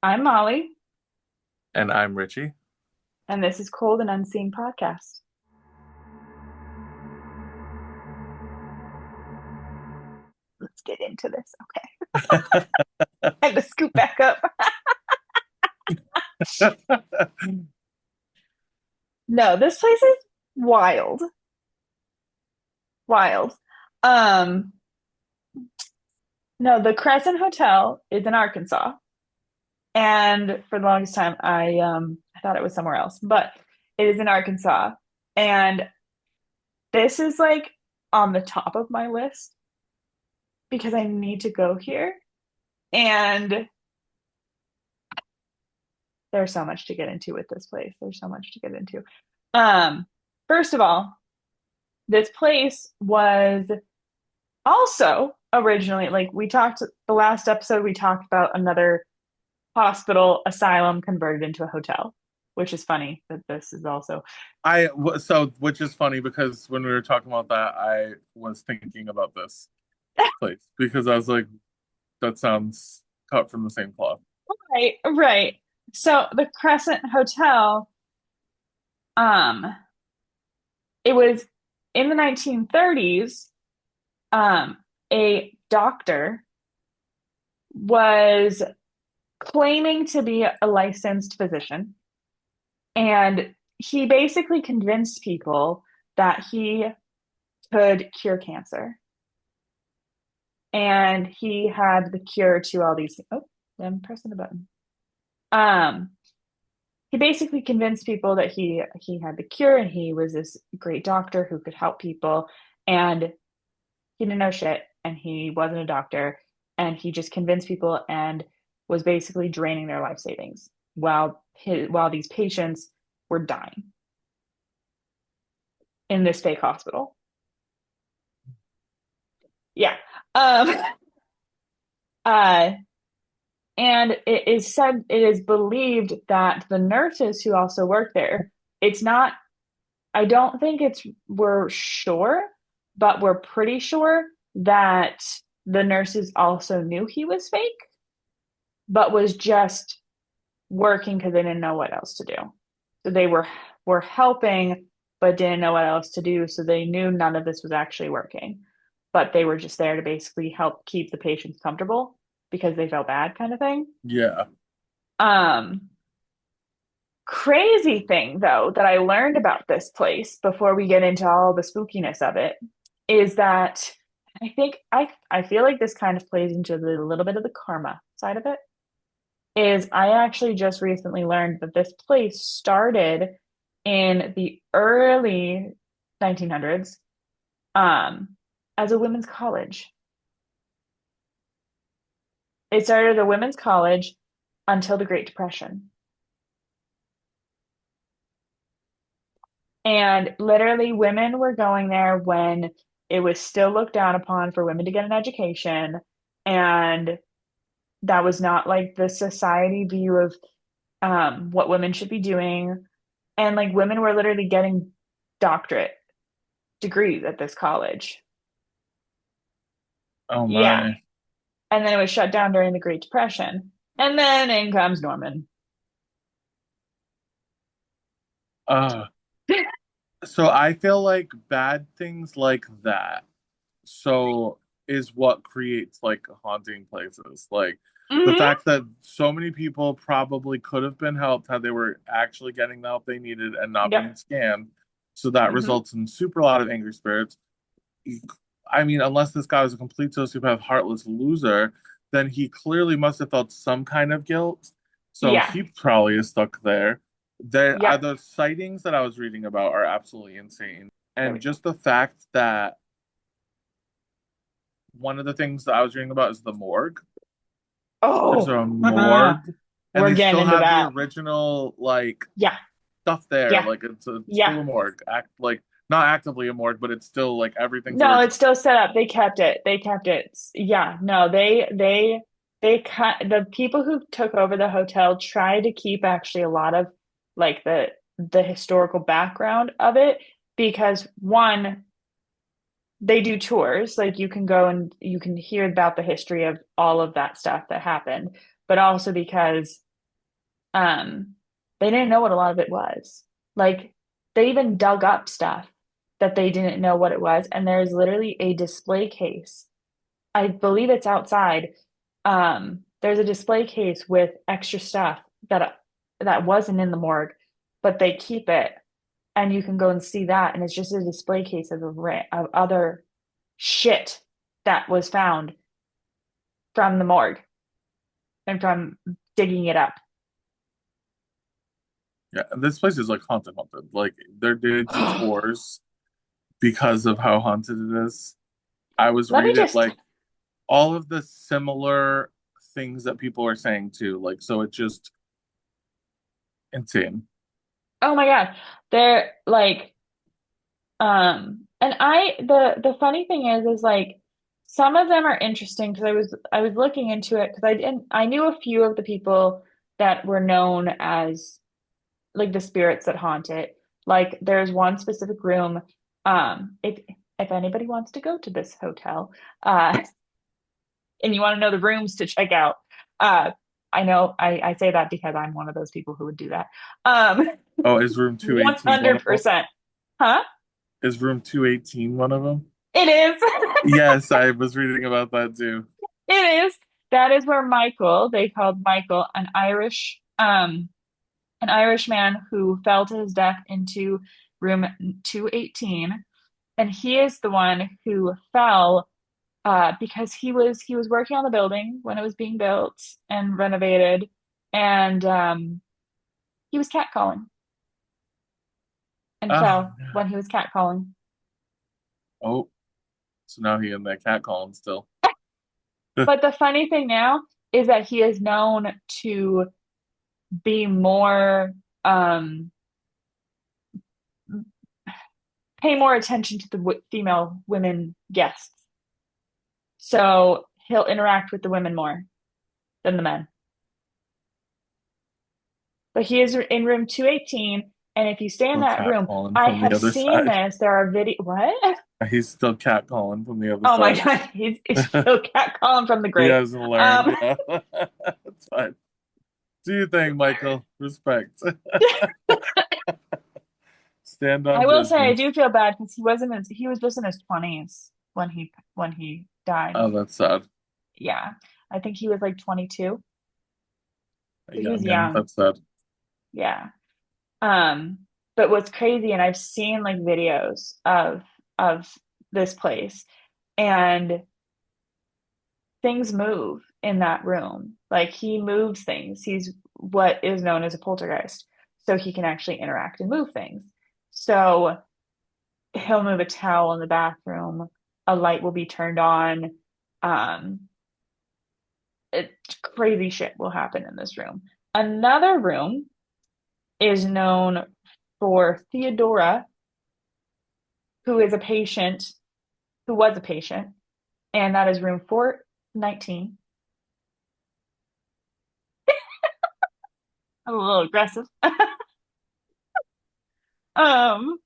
I'm Molly, And I'm Richie. and this is Cold and Unseen Podcast. Let's get into this. Okay. I had to scoop back up. No, this place is wild. Wild. Um, no, the Crescent Hotel is in Arkansas. And for the longest time I thought it was somewhere else, but it is in Arkansas. And this is like on the top of my list because I need to go here. And there's so much to get into with this place. There's so much to get into. Um, First of all, this place was also originally like we talked the last episode we talked about another hospital asylum converted into a hotel, which is funny that this is also Which is funny because when we were talking about that, I was thinking about this place because I was like, that sounds cut from the same cloth. right, right. So the Crescent Hotel, um, it was in the 1930s, a doctor was claiming to be a licensed physician. And he basically convinced people that he could cure cancer. And he had the cure to all these. Oh, I'm pressing the button. Um, he basically convinced people that he had the cure and he was this great doctor who could help people. And he didn't know shit and he wasn't a doctor. And he just convinced people and was basically draining their life savings while these patients were dying in this fake hospital. Yeah. Um, uh, and it is believed that the nurses who also work there, it's not, I don't think we're sure, but we're pretty sure that the nurses also knew he was fake, but was just working because they didn't know what else to do. So were helping, but didn't know what else to do. So they knew none of this was actually working, but they were just there to basically help keep the patients comfortable because they felt bad, kind of thing. Yeah. Um, Crazy thing though that I learned about this place before we get into all the spookiness of it is that I feel like this kind of plays into the little bit of the karma side of it. Is I actually just recently learned that this place started in the early 1900s um, as a women's college. It started as a women's college until the Great Depression. And literally, women were going there when it was still looked down upon for women to get an education. And that was not like the society view of what women should be doing. And like women were literally getting doctorate degrees at this college. Oh Yeah. my. And then it was shut down during the Great Depression. And then in comes Norman. Uh, so I feel like bad things like that so is what creates like haunting places. Like the Hmm. fact that so many people probably could have been helped had they were actually getting the help they needed and not being Yep. scammed. So that Hmm. results in super lot of angry spirits. I mean, unless this guy was a complete sociopath, heartless loser, then he clearly must have felt some kind of guilt. So Yeah. he probably is stuck there. There are Yep. the sightings that I was reading about are absolutely insane. There And we go. just the fact that one of the things that I was reading about is the morgue. There's Oh, a morgue, and we're they getting still into have the that. original like Yeah. stuff there. Yeah. Like it's Yeah. still a morgue. Like not actively a morgue, but it's still like everything's No, it's original. still set up. They kept it. They kept it. Yeah. No, they cut the people who took over the hotel tried to keep actually a lot of like the historical background of it because one, they do tours, like you can go and you can hear about the history of all of that stuff that happened, but also because um, they didn't know what a lot of it was. Like they even dug up stuff that they didn't know what it was. And there's literally a display case. I believe it's outside. There's a display case with extra stuff that wasn't in the morgue, but they keep it, and you can go and see that, and it's just a display case of other shit that was found from the morgue and from digging it up. Yeah, this place is like haunted, haunted. Like they're doing tours because of how haunted it is. I was Let me reading just, like all of the similar things that people are saying too. Like, so it's just insane. oh my God. They're like, and the funny thing is like some of them are interesting because I was looking into it because I knew a few of the people that were known as like the spirits that haunt it. Like there's one specific room. If anybody wants to go to this hotel, and you want to know the rooms to check out, I know I say that because I'm one of those people who would do that. Um, Oh, is room 218 one of them? 100%. Huh? Is room 218 one of them? It is. Yes, I was reading about that too. It is. That is where Michael, they called Michael, an Irish man who fell to his death into room 218. And he is the one who fell because he was working on the building when it was being built and renovated, and he was catcalling and Oh, fell yeah. when he was catcalling. Oh, so now he in that cat calling still. But the funny thing now is that he is known to be more pay more attention to the female women guests. So he'll interact with the women more than the men. But he is in room 218. And if you stay in Still that cat room, calling I from the have other seen side. this. There are video. What? He's still cat calling from the other Oh my side. God. He's still catcalling from the He grave. hasn't learned. Um, Yeah, that's fine. Do you think, Michael? Respect. Stand I on will say I business. do feel bad because he was just in his 20s when he died. Oh, that's sad. Yeah. I think he was like 22. A So he was youngin. young. That's sad. Yeah. Um, but what's crazy, and I've seen like videos of this place, and things move in that room. Like he moves things. He's what is known as a poltergeist. So he can actually interact and move things. So he'll move a towel in the bathroom, a light will be turned on. Um, Crazy shit will happen in this room. Another room is known for Theodora, who is a patient, who was a patient, and that is room 419. I'm a little aggressive. Um,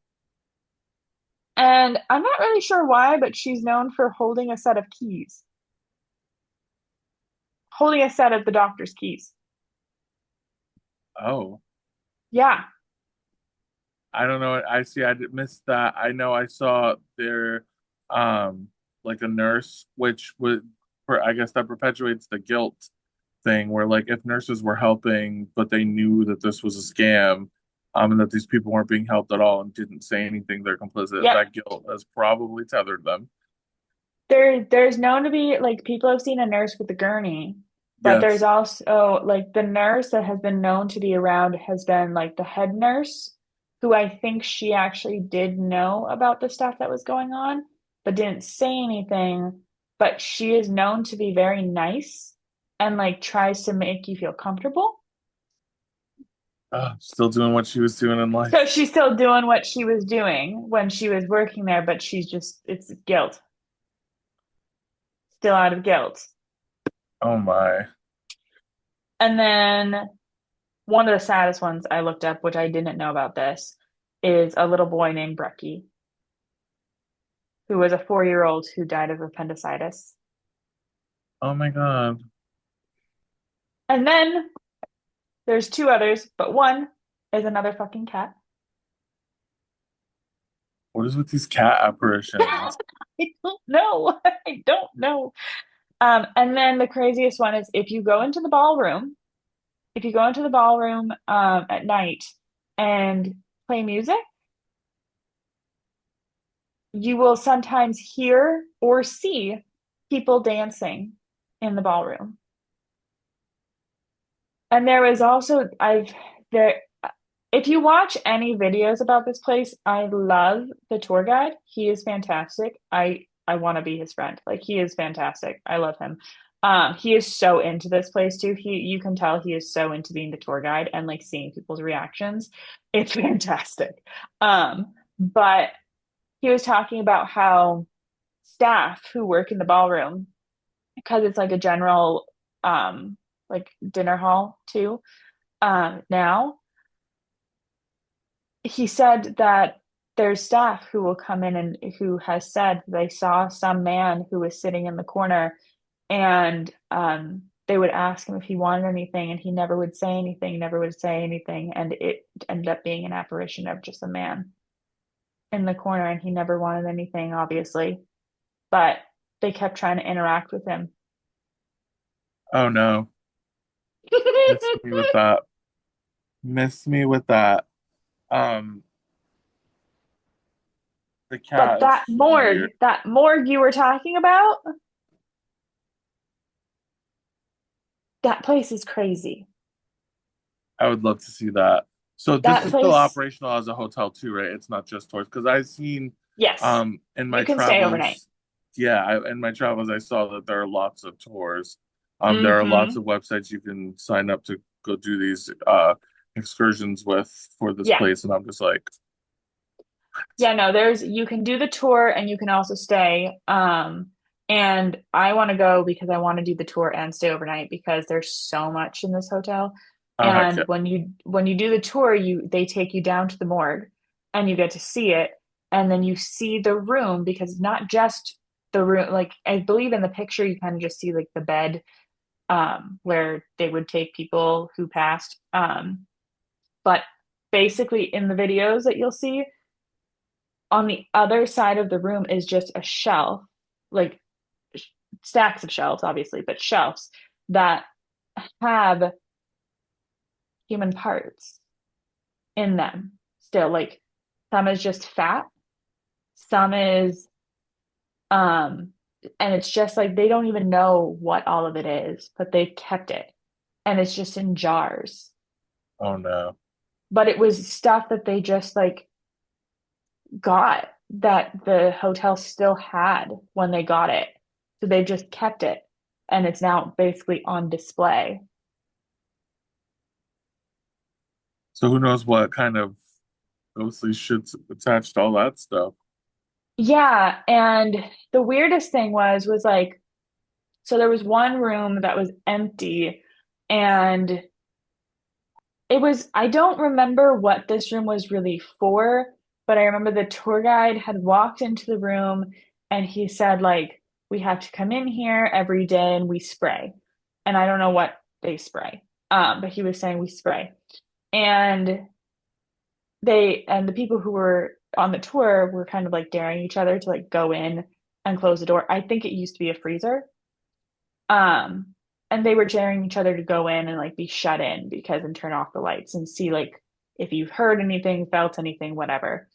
and I'm not really sure why, but she's known for holding a set of keys, holding a set of the doctor's keys. Oh, Yeah, I don't know. I see. I did miss that. I know. I saw there, um, like a nurse, which would, for I guess that perpetuates the guilt thing, where like if nurses were helping, but they knew that this was a scam, and that these people weren't being helped at all and didn't say anything, they're complicit. yep. That guilt has probably tethered them. There's known to be like people have seen a nurse with a gurney, but there's Yes. also like the nurse that has been known to be around has been like the head nurse, who I think she actually did know about the stuff that was going on, but didn't say anything. But she is known to be very nice and like tries to make you feel comfortable. Still doing what she was doing in So life. she's still doing what she was doing when she was working there, but it's guilt, still out of guilt. Oh my. And then one of the saddest ones I looked up, which I didn't know about this, is a little boy named Brecky, who was a 4-year-old who died of appendicitis. Oh my God. And then There's two others, but one is another fucking cat. What is with these cat apparitions? I don't know. I don't know. And then the craziest one is if you go into the ballroom at night and play music, you will sometimes hear or see people dancing in the ballroom. And there was also I've there if you watch any videos about this place, I love the tour guide. He is fantastic. I want to be his friend. Like he is fantastic. I love him. He is so into this place too. You can tell he is so into being the tour guide and like seeing people's reactions. It's fantastic. But he was talking about how staff who work in the ballroom, because it's like a general like dinner hall too, now he said that there's staff who will come in and who has said they saw some man who was sitting in the corner and they would ask him if he wanted anything and he never would say anything, never would say anything. And it ended up being an apparition of just a man in the corner and he never wanted anything, obviously. But they kept trying to interact with him. Oh no. Miss me with that. Miss me with that. Um, the But cat is so weird. that morgue you were talking about, that place is crazy. I would love to see that. So this That is still place, operational as a hotel too, right? It's not just tours because I've seen yes, in my you can stay overnight. travels, yeah, in my travels I saw that there are lots of tours. There are lots Mm-hmm. of websites you can sign up to go do these excursions with for this Yeah. place, and I'm just like, Yeah, no, you can do the tour and you can also stay. And I want to go because I want to do the tour and stay overnight because there's so much in this hotel. oh heck And yeah. when you do the tour, they take you down to the morgue and you get to see it. And then you see the room because not just the room, like I believe in the picture you kind of just see like the bed where they would take people who passed. But basically in the videos that you'll see on the other side of the room is just a shelf, like stacks of shelves, obviously, but shelves that have human parts in them still. Like some is just fat, some is, um, and it's just like they don't even know what all of it is, but they've kept it and it's just in jars. Oh no. But it was stuff that they just like got that the hotel still had when they got it. So they just kept it and it's now basically on display. So who knows what kind of ghostly shit's attached to all that stuff. Yeah, and the weirdest thing was like so there was one room that was empty and it was I don't remember what this room was really for, but I remember the tour guide had walked into the room and he said like we have to come in here every day and we spray. And I don't know what they spray. But he was saying we spray. And the people who were on the tour were kind of like daring each other to like go in and close the door. I think it used to be a freezer. Um, and they were daring each other to go in and like be shut in because and turn off the lights and see like if you heard anything, felt anything, whatever.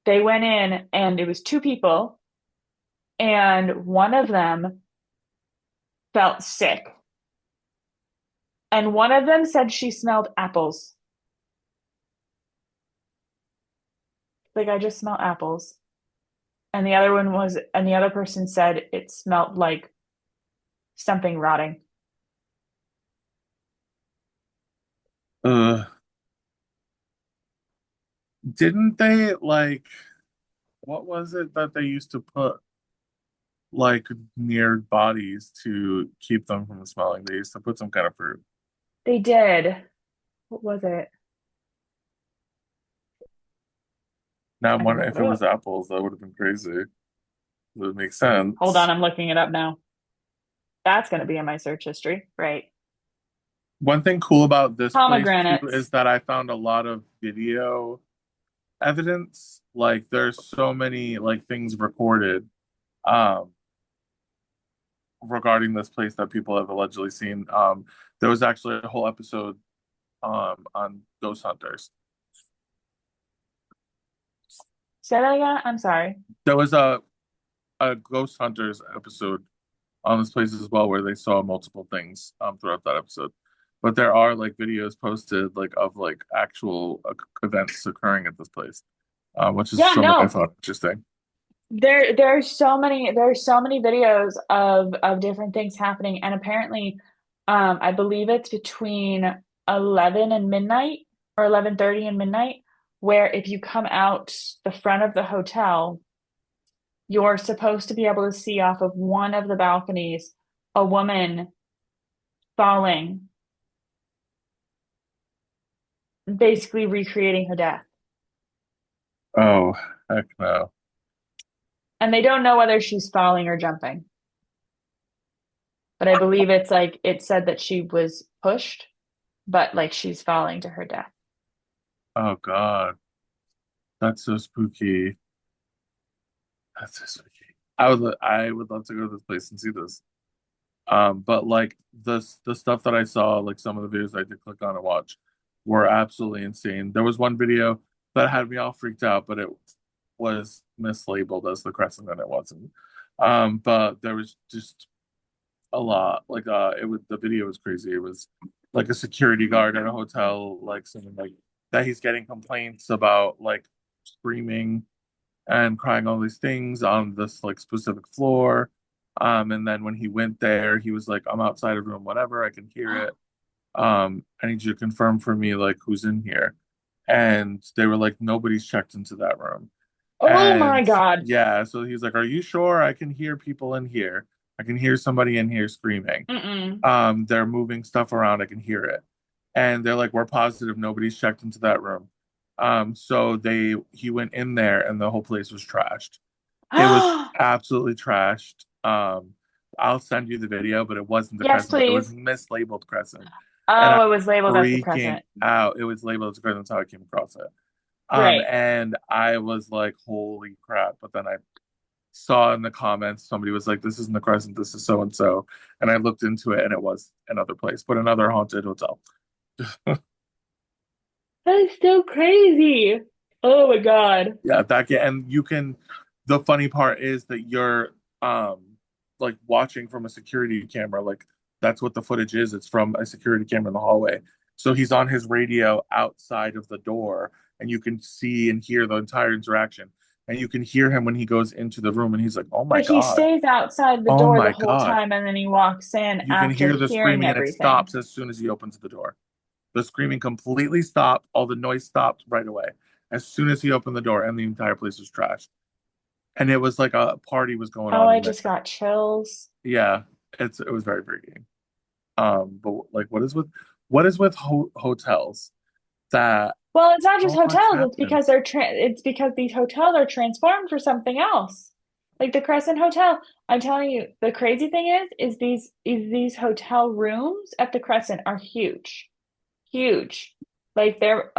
They went in and it was two people, and one of them felt sick, and one of them said she smelled apples. Like I just smell apples. And the other person said it smelled like something rotting. Uh, didn't they like what was it that they used to put like near bodies to keep them from smelling? They used to put some kind of fruit. They did. What was it? Now I'm I can wondering look if it it was up. apples, that would have been crazy. It would make Hold on, sense. I'm looking it up now. That's going to be in my search history, right? One thing cool about this place too is Pomegranates. that I found a lot of video evidence. Like there's so many like things recorded um regarding this place that people have allegedly seen. There was actually a whole episode on ghost hunters. Say that again. I'm sorry. There was a ghost hunters episode on this place as well where they saw multiple things throughout that episode. But there are like videos posted like of like actual events occurring at this place, which is Yeah, something I no. thought interesting. There's so many videos of different things happening, and apparently, I believe it's between 11 and midnight or 11:30 and midnight, where if you come out the front of the hotel, you're supposed to be able to see off of one of the balconies a woman falling, basically recreating her death. Oh, heck no. And they don't know whether she's falling or jumping, but I believe it's like it said that she was pushed, but like she's falling to her death. Oh God. That's so spooky. That's so spooky. I would love to go to this place and see this. But like the stuff that I saw, like some of the videos I did click on and watch were absolutely insane. There was one video that had me all freaked out, but it was mislabeled as the Crescent and it wasn't. But there was just a lot. Like it was the video was crazy. It was like a security guard at a hotel, like saying like that he's getting complaints about like screaming and crying all these things on this like specific floor. And then when he went there, he was like, I'm outside of room, whatever, I can hear it. I need you to confirm for me like who's in here. And they were like, nobody's checked into that room. Oh my And God. yeah, so he's like, are you sure? I can hear people in here. I can hear somebody in here screaming. Mm-mm. They're moving stuff around. I can hear it. And they're like, we're positive nobody's checked into that room. So he went in there and the whole place was trashed. It was absolutely trashed. I'll send you the video, but it wasn't the Yes, Crescent. It was please. mislabeled Crescent. And I Oh, it was was labeled as the freaking Crescent. out. It was labeled as Crescent. That's how I came across it. Right. And I was like, holy crap. But then I saw in the comments somebody was like, this isn't the Crescent, this is so and so. And I looked into it and it was another place, but another haunted hotel. That is so crazy. Oh my God. Yeah, and you can the funny part is that you're like watching from a security camera, like that's what the footage is. It's from a security camera in the hallway. So he's on his radio outside of the door and you can see and hear the entire interaction. And you can hear him when he goes into the room and he's like, "Oh my But he God. stays outside the Oh door the my whole God." time and then he walks in You can after hear the hearing screaming and it everything. stops as soon as he opens the door. The screaming completely stopped. All the noise stopped right away as soon as he opened the door, and the entire place was trashed. And it was like a party was going Oh, on I in there. just got chills. Yeah, it was very freaking. But like, what is with hotels that Well, it's not just so much hotels. happens? It's because these hotels are transformed for something else. Like the Crescent Hotel. I'm telling you, the crazy thing is these hotel rooms at the Crescent are huge. Huge. Like they're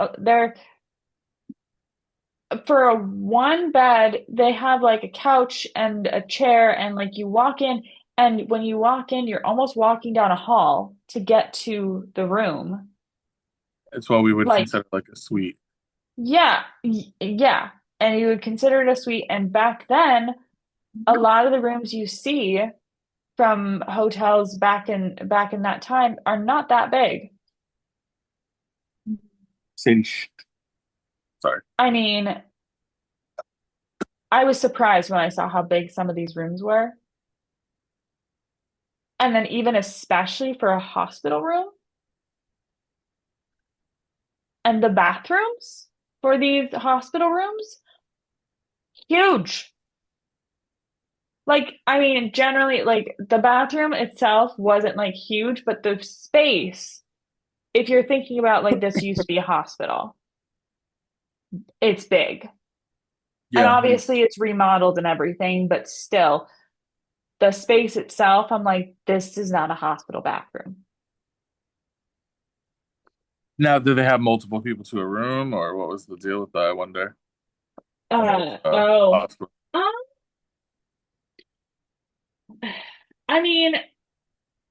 for a one bed, they have like a couch and a chair and like you walk in and when you walk in, you're almost walking down a hall to get to the room. It's what we would Like consider like a suite. yeah, yeah. And you would consider it a suite. And back then, a lot of the rooms you see from hotels back in that time are not that big. Sadie, sorry. I mean, I was surprised when I saw how big some of these rooms were. And then even especially for a hospital room and the bathrooms for these hospital rooms, huge. Like, I mean, generally, like the bathroom itself wasn't like huge, but the space, if you're thinking about like this used to be a hospital, it's big. And Yeah, obviously it's remodeled and everything, but still, the space itself, I'm like, this is not a hospital bathroom. Now, do they have multiple people to a room, or what was the deal with that? I wonder. In those Oh. hospitals. Um, I mean,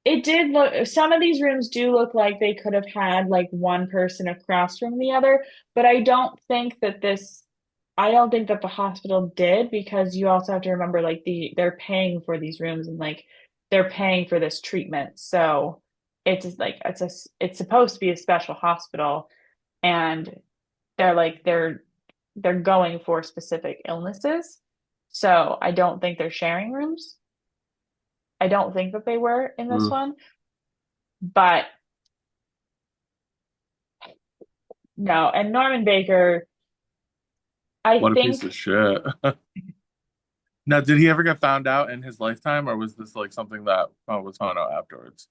it did look, some of these rooms do look like they could have had like one person across from the other, but I don't think that the hospital did because you also have to remember like they're paying for these rooms and like they're paying for this treatment. So it's just like it's supposed to be a special hospital and they're like they're going for specific illnesses. So I don't think they're sharing rooms. I don't think that they were in this Ooh, one, but no. And Norman Baker, I what a piece think of shit. Now, did he ever get found out in his lifetime, or was this like something that was found out afterwards?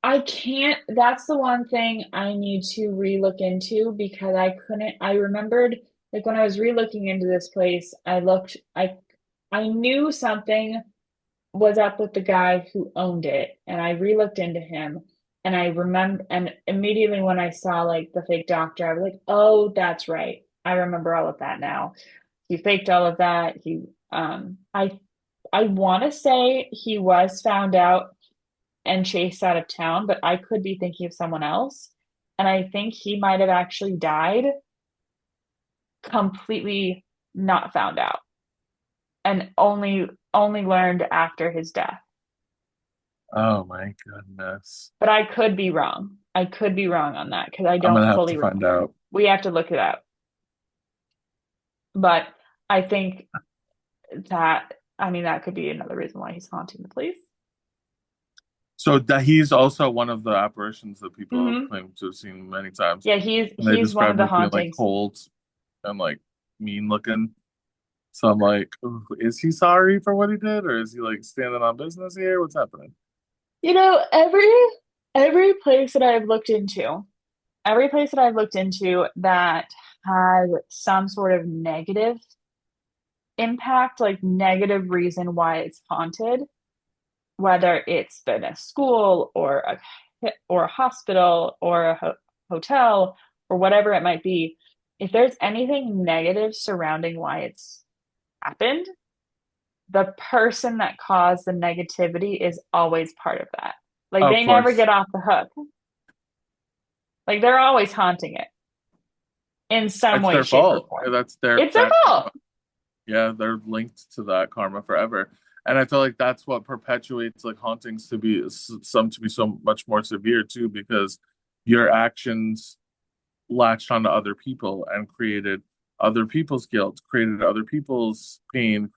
I can't, that's the one thing I need to relook into because I remembered like when I was relooking into this place, I knew something was up with the guy who owned it and I relooked into him and I remember and immediately when I saw like the fake doctor, I was like, oh, that's right. I remember all of that now. He faked all of that. I want to say he was found out and chased out of town, but I could be thinking of someone else. And I think he might have actually died completely not found out and only learned after his death. Oh my goodness. But I could be wrong. I could be wrong on that because I I'm gonna don't have fully to find remember. out. We have to look it up. But I think that I mean that could be another reason why he's haunting the place. So that he's also one of the apparitions that people have Hmm. claimed to have seen many times. Yeah, And they he's one of described him the as being like hauntings. cold and like mean looking. So I'm like, ooh, is he sorry for what he did, or is he like standing on business here? What's happening? You know, every place that I've looked into, every place that I've looked into that had some sort of negative impact, like negative reason why it's haunted, whether it's been a school or a hospital or a hotel or whatever it might be, if there's anything negative surrounding why it's happened, the person that caused the negativity is always part of that. Like Of they never course, get off the hook. Like they're always haunting it in some it's way, their shape, or fault. form. That's their It's their that fault. karma. Yeah, they're linked to that karma forever. And I feel like that's what perpetuates like hauntings to be some to be so much more severe too, because your actions latched onto other people and created other people's guilt, created other people's pain,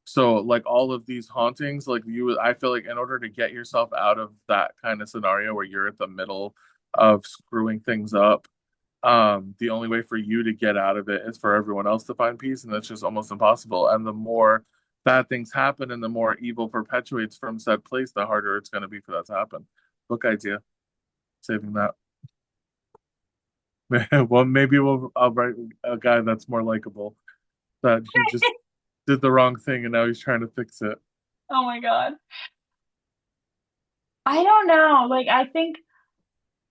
so like all of these hauntings, like I feel like in order to get yourself out of that kind of scenario where you're at the middle of screwing things up, the only way for you to get out of it is for everyone else to find peace, and that's just almost impossible. And the more bad things happen and the more evil perpetuates from said place, the harder it's going to be for that to happen. Book idea, saving that. Well, maybe I'll write a guy that's more likable. That he just did the wrong thing and now he's trying to fix it. Oh my God. I don't know. Like, I think,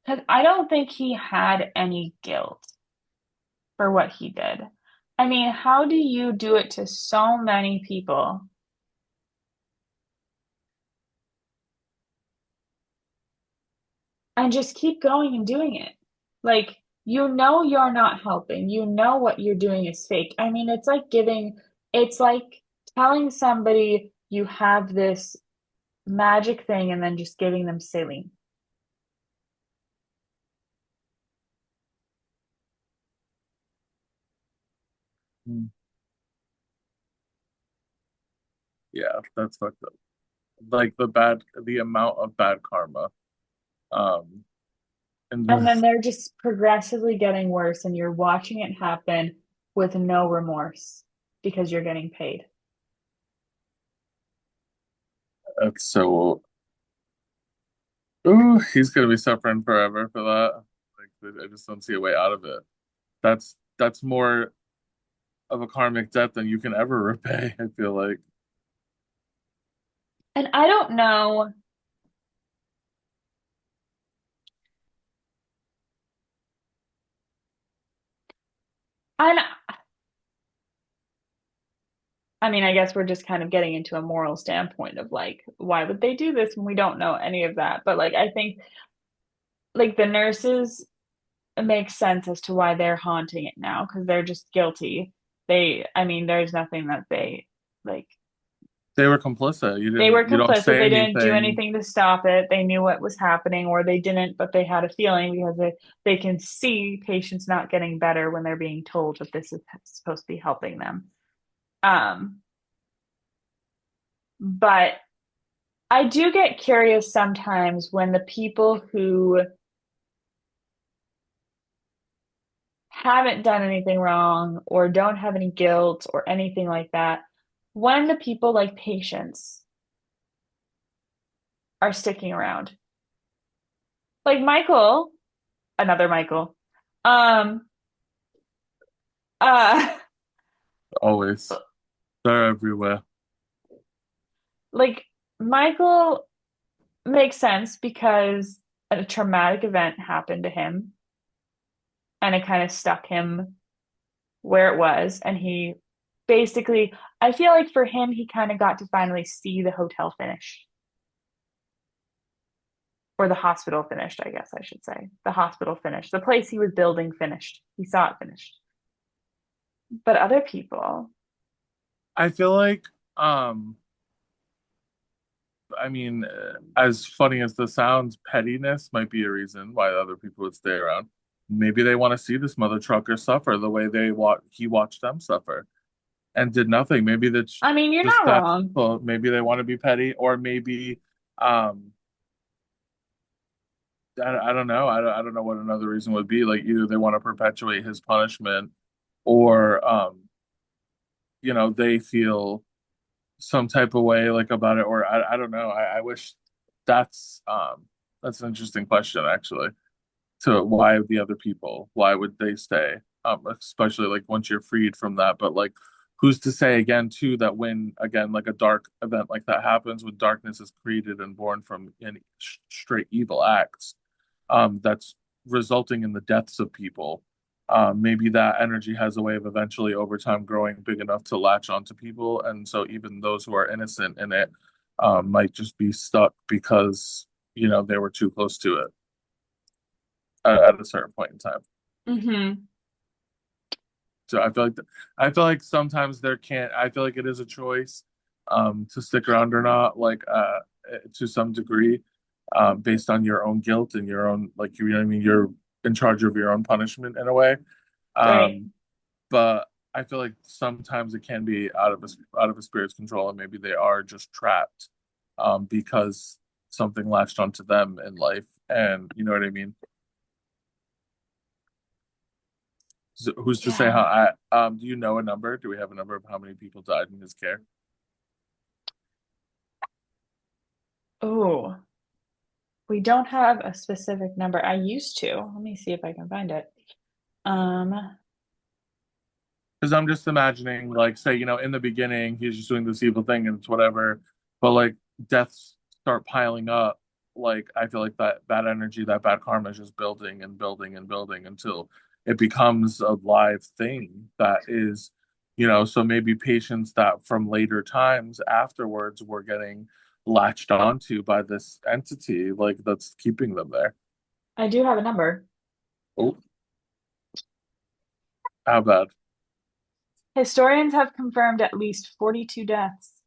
because I don't think he had any guilt for what he did. I mean, how do you do it to so many people and just keep going and doing it? Like, you know, you're not helping. You know what you're doing is fake. I mean, it's like telling somebody you have this magic thing and then just giving them saline. Mm. Yeah, that's fucked up. Like the amount of bad karma. Um, and And then the, they're just progressively getting worse, and you're watching it happen with no remorse because you're getting paid. that's so. Ooh, he's gonna be suffering forever for that. Like, I just don't see a way out of it. That's more of a karmic debt than you can ever repay, I feel like. And I don't know, And I mean, I guess we're just kind of getting into a moral standpoint of like, why would they do this when we don't know any of that? But like, I think like the nurses, it makes sense as to why they're haunting it now because they're just guilty. I mean, there's nothing that they like. They were complicit. They were You don't complicit. say They didn't do anything. anything to stop it. They knew what was happening, or they didn't, but they had a feeling because they can see patients not getting better when they're being told that this is supposed to be helping them. Um, but I do get curious sometimes when the people who haven't done anything wrong or don't have any guilt or anything like that, when the people like patients are sticking around. Like Michael, another Michael. Um, uh, Always. They're everywhere. like Michael makes sense because a traumatic event happened to him and it kind of stuck him where it was. And he basically, I feel like for him, he kind of got to finally see the hotel finish or the hospital finished, I guess I should say. The hospital finished, the place he was building finished. He saw it finished. But other people, I feel like, um, I mean, as funny as this sounds, pettiness might be a reason why other people would stay around. Maybe they want to see this mother trucker suffer the way he watched them suffer and did nothing. Maybe that's I mean, you're just not that wrong. simple. Maybe they want to be petty, or maybe um, I don't know. I don't know what another reason would be. Like either they want to perpetuate his punishment, or they feel some type of way like about it, or I don't know. I wish that's that's an interesting question actually. To why the other people? Why would they stay? Especially like once you're freed from that. But like, who's to say again too that when again like a dark event like that happens, when darkness is created and born from straight evil acts, that's resulting in the deaths of people. Maybe that energy has a way of eventually over time growing big enough to latch onto people, and so even those who are innocent in it might just be stuck because they were too close to it at a certain point in time. Hmm. So I feel like sometimes there can't. I feel like it is a choice to stick around or not, like to some degree, based on your own guilt and your own like you know what I mean. You're in charge of your own punishment in a way. Right. Um, but I feel like sometimes it can be out of a spirit's control, and maybe they are just trapped because something latched onto them in life, and you know what I mean. So who's to say how Yeah. do you know a number? Do we have a number of how many people died in his care? Oh, we don't have a specific number. I used to. Let me see if I can find it. Um, Because I'm just imagining, like, say, in the beginning, he's just doing this evil thing and it's whatever, but like deaths start piling up. Like, I feel like that bad energy, that bad karma is just building and building and building until it becomes a live thing that is, so maybe patients that from later times afterwards were getting latched onto by this entity, like, that's keeping them there. I do have a number. Oh, how bad? Historians have confirmed at least 42 deaths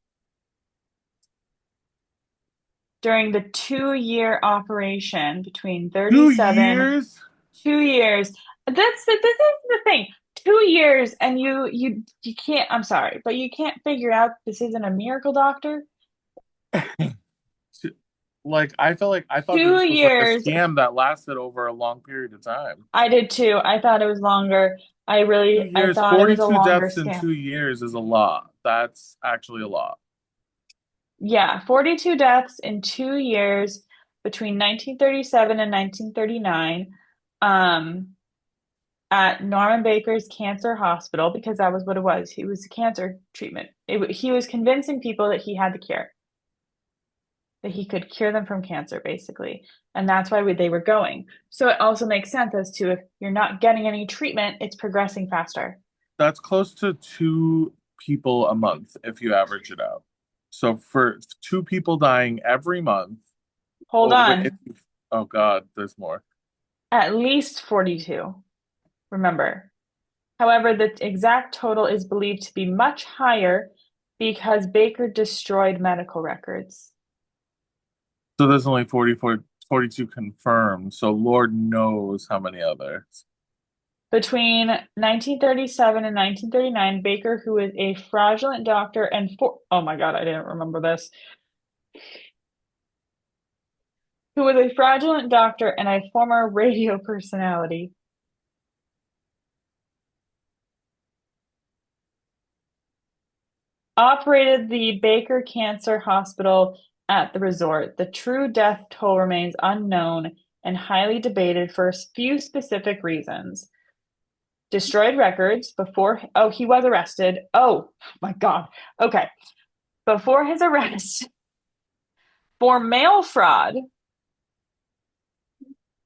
during the 2 year operation between Two 37, years? 2 years. This is the thing. 2 years and you can't, I'm sorry, but you can't figure out this isn't a miracle doctor. Like I thought that Two this was like a years. scam that lasted over a long period of time. I did too. I thought it was longer. Two I years, thought it was a 42 longer deaths in scam. 2 years is a lot. That's actually a lot. Yeah, 42 deaths in 2 years between 1937 and 1939 um, at Norman Baker's Cancer Hospital because that was what it was. He was a cancer treatment. He was convincing people that he had the cure, that he could cure them from cancer, basically. And that's why they were going. So it also makes sense as to if you're not getting any treatment, it's progressing faster. that's close to two people a month if you average it out. So for two people dying every month, Hold oh, wait, on. oh God, there's more. At least 42. Remember. However, the exact total is believed to be much higher because Baker destroyed medical records. So there's only 42 confirmed. So Lord knows how many others. Between 1937 and 1939, Baker, who was a fraudulent doctor and oh my God, I didn't remember this, who was a fraudulent doctor and a former radio personality, operated the Baker Cancer Hospital at the resort. The true death toll remains unknown and highly debated for a few specific reasons. Destroyed records before, oh, he was arrested. Oh my God. Okay. Before his arrest for mail fraud,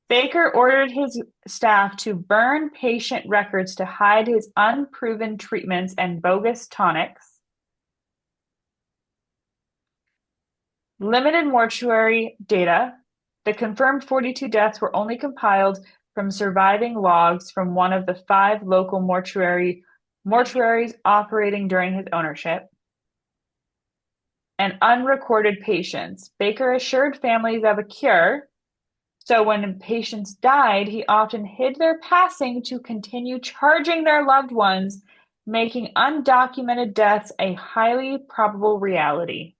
Baker ordered his staff to burn patient records to hide his unproven treatments and bogus tonics. Limited mortuary data. The confirmed 42 deaths were only compiled from surviving logs from one of the five local mortuaries operating during his ownership. And unrecorded patients. Baker assured families of a cure, so when patients died, he often hid their passing to continue charging their loved ones, making undocumented deaths a highly probable reality.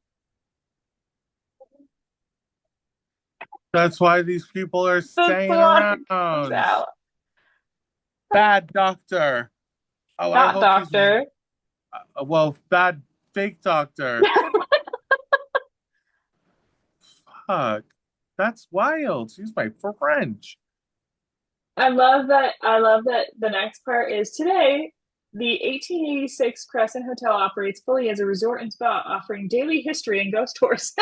That's why these people are That's staying why it comes around. out. Bad doctor. Oh, I Not hope he's doctor. well, bad fake doctor. Fuck. That's wild. Excuse my French. I love that the next part is today. The 1886 Crescent Hotel operates fully as a resort and spa, offering daily history and ghost tours.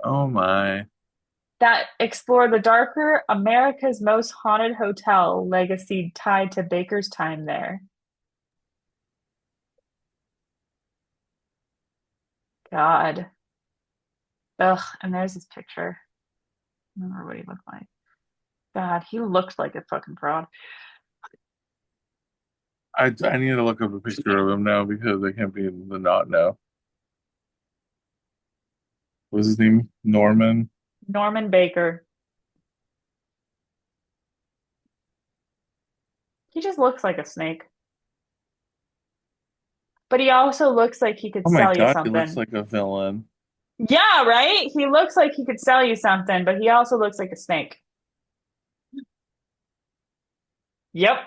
Oh my. That explore the darker America's Most Haunted Hotel legacy tied to Baker's time there. God. Ugh, and there's his picture. I don't remember what he looked like. God, he looked like a fucking fraud. I need to look up a picture of him now because I can't be in the not now. What's his name? Norman. Norman Baker. He just looks like a snake. But he also looks like he could Oh my sell you God, he looks something. like a villain. Yeah, right? He looks like he could sell you something, but he also looks like a snake. Yep.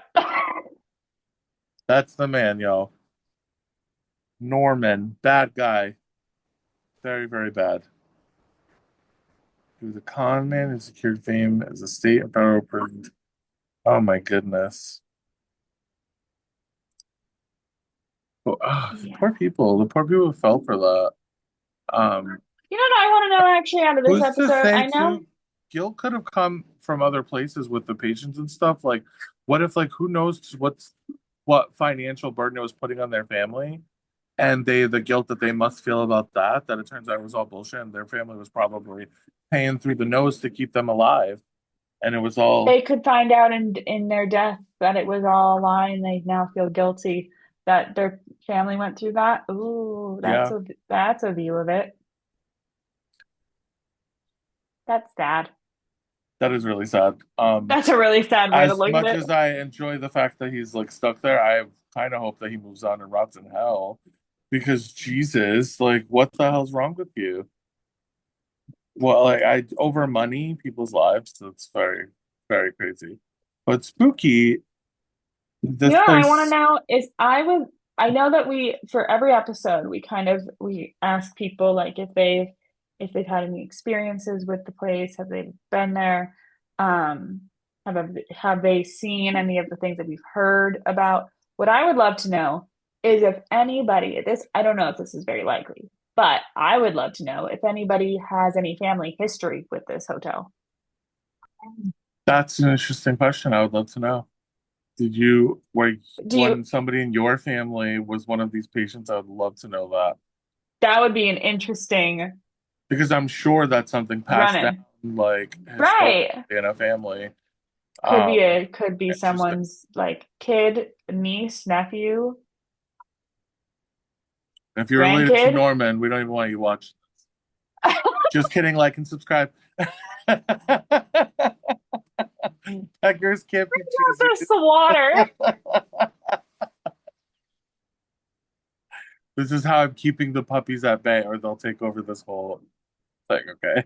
That's the man, y'all. Norman, bad guy. Very, very bad. He was a con man who secured fame as a state and federal prison. Oh my goodness. Oh, the Yeah. poor people. The poor people who fell for that. Um, You know what I want to know actually out of this who's to episode? say I know too? Guilt could have come from other places with the patients and stuff. Like, what if, like, who knows what financial burden it was putting on their family, and the guilt that they must feel about that. That it turns out was all bullshit, and their family was probably paying through the nose to keep them alive, and it was all they could find out in their death that it was all a lie and they now feel guilty that their family went through that. Ooh, yeah. that's a view of it. That's sad. That is really sad. That's a really sad way to As look at much it. as I enjoy the fact that he's like stuck there, I kind of hope that he moves on and rots in hell. Because Jesus, like, what the hell's wrong with you? Well, like, I over money, people's lives. That's very, very crazy. But spooky, You this know what I want to place. know is I know that we for every episode we ask people like if they've had any experiences with the place, have they been there, um, have they seen any of the things that we've heard about? What I would love to know is if anybody this I don't know if this is very likely, but I would love to know if anybody has any family history with this hotel. That's an interesting question. I would love to know. Did you, like, Do you, when somebody in your family was one of these patients? I would love to know that that would be an interesting because I'm sure that's something passed down, run-in. like, historically Right. in a family. Could be Interesting. someone's like kid, niece, nephew, If you're related to grandkid. Norman, we don't even want you to watch. Just kidding. Like and subscribe. Beggars can't be choosers. The slaughter. This is how I'm keeping the puppies at bay, or they'll take over this whole thing. Okay,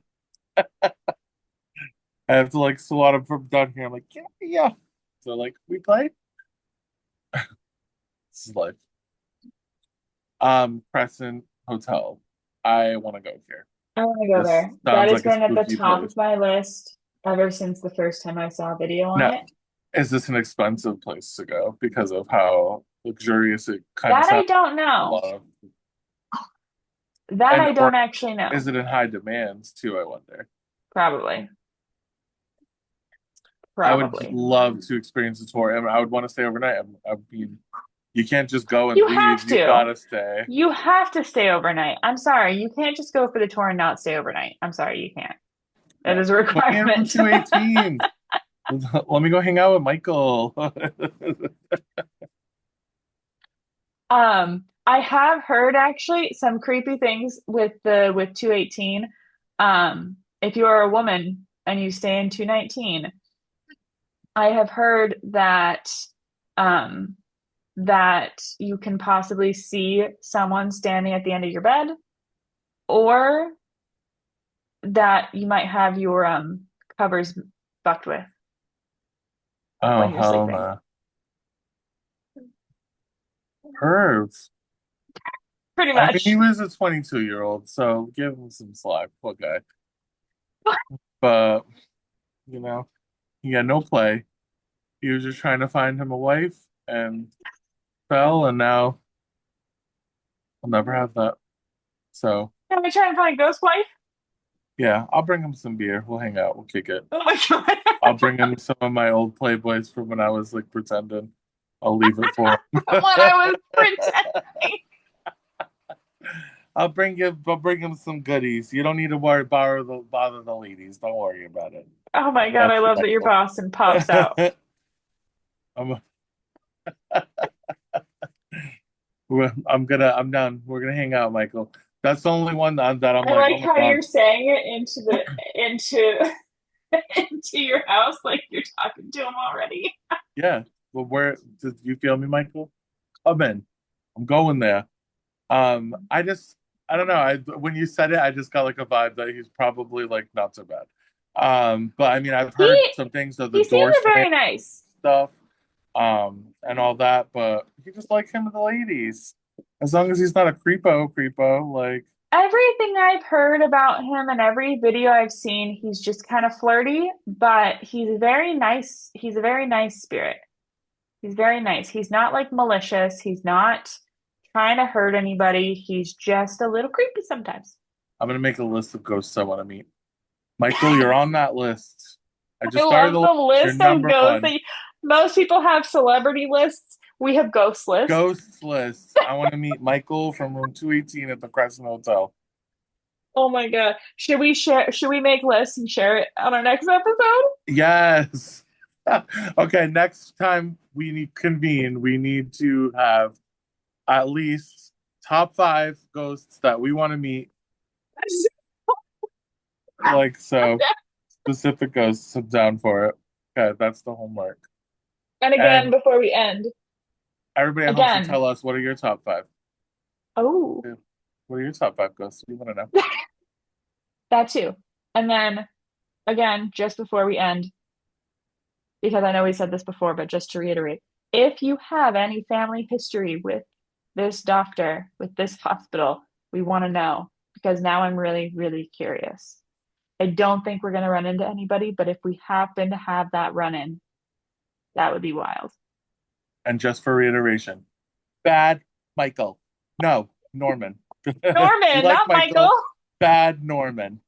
I have to like swat them from down here. I'm like, yeah, yeah. So like, we play. This is life. Crescent Hotel. I want to go here. I want to go This there. That sounds has like a been at the spooky top place. of my list ever since the first time I saw a video on Now, it. is this an expensive place to go because of how luxurious it kind of That I sounds? don't A know. lot of, That and I or don't actually know. is it in high demand too? I wonder. Probably. I would Probably. love to experience the tour, and I would want to stay overnight. I mean, you can't just go and You leave. have You to. gotta stay. You have to stay overnight. I'm sorry. You can't just go for the tour and not stay overnight. I'm sorry. You can't. It Yeah, is a put me in room requirement. 218. Let me go hang out with Michael. I have heard actually some creepy things with the with 218. If you are a woman and you stay in 219, I have heard um that you can possibly see someone standing at the end of your bed, or that you might have your covers fucked with Oh when you're hell sleeping. no, pervs. Pretty I mean, he much. was a 22-year-old, so give him some slack, poor guy. But you know, he had no play. He was just trying to find him a wife and fell, and now I'll never have that. So Can I try and find a ghost wife? yeah, I'll bring him some beer. We'll hang out. We'll kick it. Oh my God. I'll bring him some of my old Playboys from when I was like pretending. I'll leave it for him. When I was pretending. I'll bring him some goodies. You don't need to worry bother the ladies. Don't worry about it. Oh I my God, got I you, love that your Michael. Boston pops out. I'm I'm down. We're gonna hang out, Michael. That's the only one that I'm I like, like oh my how God. you're saying it into into your house like you're talking to him already. Yeah. Well, where did you feel me, Michael? Come in. I'm going there. I just I don't know. When you said it, I just got like a vibe that he's probably like not so bad. But I mean, I've heard He some things of the he seems door slam very nice. stuff, and all that. But you just like him with the ladies, as long as he's not a creepo. Like, Everything I've heard about him and every video I've seen, he's just kind of flirty, but he's very nice. He's a very nice spirit. He's very nice. He's not like malicious. He's not trying to hurt anybody. He's just a little creepy sometimes. I'm gonna make a list of ghosts I want to meet. Michael, you're on that list. I I just started love the the list. You're list of number ghosts one. that most people have celebrity lists. We have ghost lists. Ghosts list. I want to meet Michael from room 218 at the Crescent Hotel. Oh my God. Should we make lists and share it on our next episode? Yes. Okay, next time we need convene, we need to have at least top five ghosts that we want to meet. Like so, specific ghosts. I'm down for it. Okay, that's the homework. And again, And before we end, everybody at home should again, tell us what are your top five? oh, Yeah. What are your top five ghosts? We want to know. that too. And then again, just before we end, because I know we said this before, but just to reiterate, if you have any family history with this doctor, with this hospital, we want to know because now I'm really, really curious. I don't think we're going to run into anybody, but if we happen to have that run in, that would be wild. And just for reiteration, bad Michael. No, Norman. We Norman, like not Michael. Michael. Bad Norman.